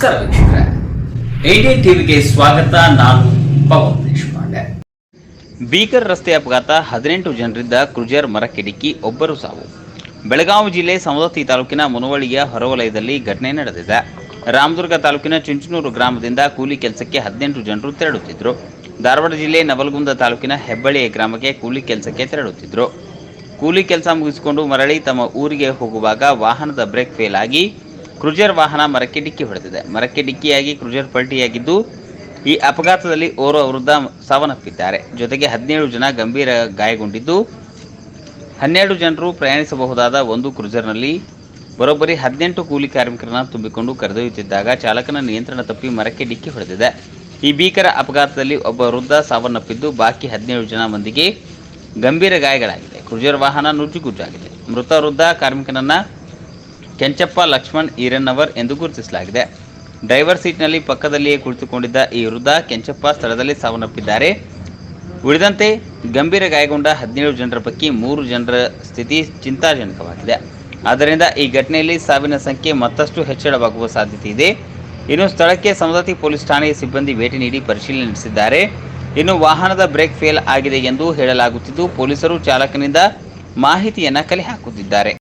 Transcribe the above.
ನಮಸ್ಕಾರ ವೀಕ್ಷಕರೇ, ಎಡಿನ್ ಟಿವಿಗೆ ಸ್ವಾಗತ. ನಾನು ಪವನ್ ದೇಶಪಾಂಡೆ. ಭೀಕರ ರಸ್ತೆ ಅಪಘಾತ, 18 ಜನರಿದ್ದ ಕ್ರೂಜರ್ ಮರಕ್ಕೆ ಡಿಕ್ಕಿ, ಒಬ್ಬರು ಸಾವು. ಬೆಳಗಾವಿ ಜಿಲ್ಲೆ ಸವದತ್ತಿ ತಾಲೂಕಿನ ಮುನವಳ್ಳಿಯ ಹೊರವಲಯದಲ್ಲಿ ಘಟನೆ ನಡೆದಿದೆ. ರಾಮದುರ್ಗ ತಾಲೂಕಿನ ಚುಂಚನೂರು ಗ್ರಾಮದಿಂದ ಕೂಲಿ ಕೆಲಸಕ್ಕೆ 18 ಜನರು ತೆರಳುತ್ತಿದ್ದರು. ಧಾರವಾಡ ಜಿಲ್ಲೆ ನವಲಗುಂದ ತಾಲೂಕಿನ ಹೆಬ್ಬಳ್ಳಿಯ ಗ್ರಾಮಕ್ಕೆ ಕೂಲಿ ಕೆಲಸಕ್ಕೆ ತೆರಳುತ್ತಿದ್ದರು. ಕೂಲಿ ಕೆಲಸ ಮುಗಿಸಿಕೊಂಡು ಮರಳಿ ತಮ್ಮ ಊರಿಗೆ ಹೋಗುವಾಗ ವಾಹನದ ಬ್ರೇಕ್ ಫೇಲ್ ಆಗಿ ಕ್ರೂಜರ್ ವಾಹನ ಮರಕ್ಕೆ ಡಿಕ್ಕಿ ಹೊಡೆದಿದೆ. ಮರಕ್ಕೆ ಡಿಕ್ಕಿಯಾಗಿ ಕ್ರೂಜರ್ ಪಲ್ಟಿಯಾಗಿದ್ದು, ಈ ಅಪಘಾತದಲ್ಲಿ ಓರ್ವ ವೃದ್ಧ ಸಾವನ್ನಪ್ಪಿದ್ದಾರೆ. ಜೊತೆಗೆ 17 ಜನ ಗಂಭೀರ ಗಾಯಗೊಂಡಿದ್ದು, 12 ಜನರು ಪ್ರಯಾಣಿಸಬಹುದಾದ ಒಂದು ಕ್ರೂಜರ್ನಲ್ಲಿ ಬರೋಬ್ಬರಿ 18 ಕೂಲಿ ಕಾರ್ಮಿಕರನ್ನು ತುಂಬಿಕೊಂಡು ಕರೆದೊಯ್ಯುತ್ತಿದ್ದಾಗ ಚಾಲಕನ ನಿಯಂತ್ರಣ ತಪ್ಪಿ ಮರಕ್ಕೆ ಡಿಕ್ಕಿ ಹೊಡೆದಿದೆ. ಈ ಭೀಕರ ಅಪಘಾತದಲ್ಲಿ ಒಬ್ಬ ವೃದ್ಧ ಸಾವನ್ನಪ್ಪಿದ್ದು, ಬಾಕಿ 17 ಜನ ಮಂದಿಗೆ ಗಂಭೀರ ಗಾಯಗಳಾಗಿದೆ. ಕ್ರೂಜರ್ ವಾಹನ ನುಜ್ಜುಗುಜ್ಜಾಗಿದೆ. ಮೃತ ವೃದ್ಧ ಕಾರ್ಮಿಕನನ್ನ ಕೆಂಚಪ್ಪ ಲಕ್ಷ್ಮಣ್ ಈರಣ್ಣವರ್ ಎಂದು ಗುರುತಿಸಲಾಗಿದೆ. ಡ್ರೈವರ್ ಸೀಟ್ನಲ್ಲಿ ಪಕ್ಕದಲ್ಲಿಯೇ ಕುಳಿತುಕೊಂಡಿದ್ದ ಈ ವೃದ್ಧ ಕೆಂಚಪ್ಪ ಸ್ಥಳದಲ್ಲಿ ಸಾವನ್ನಪ್ಪಿದ್ದಾರೆ. ಉಳಿದಂತೆ ಗಂಭೀರ ಗಾಯಗೊಂಡ 17 ಜನರ ಪೈಕಿ 3 ಜನರ ಸ್ಥಿತಿ ಚಿಂತಾಜನಕವಾಗಿದೆ. ಆದ್ದರಿಂದ ಈ ಘಟನೆಯಲ್ಲಿ ಸಾವಿನ ಸಂಖ್ಯೆ ಮತ್ತಷ್ಟು ಹೆಚ್ಚಳವಾಗುವ ಸಾಧ್ಯತೆ ಇದೆ. ಇನ್ನು ಸ್ಥಳಕ್ಕೆ ಸವದತ್ತಿ ಪೊಲೀಸ್ ಠಾಣೆಯ ಸಿಬ್ಬಂದಿ ಭೇಟಿ ನೀಡಿ ಪರಿಶೀಲನೆ ನಡೆಸಿದ್ದಾರೆ. ಇನ್ನು ವಾಹನದ ಬ್ರೇಕ್ ಫೇಲ್ ಆಗಿದೆ ಎಂದು ಹೇಳಲಾಗುತ್ತಿದ್ದು, ಪೊಲೀಸರು ಚಾಲಕನಿಂದ ಮಾಹಿತಿಯನ್ನು ಕಲೆ ಹಾಕುತ್ತಿದ್ದಾರೆ.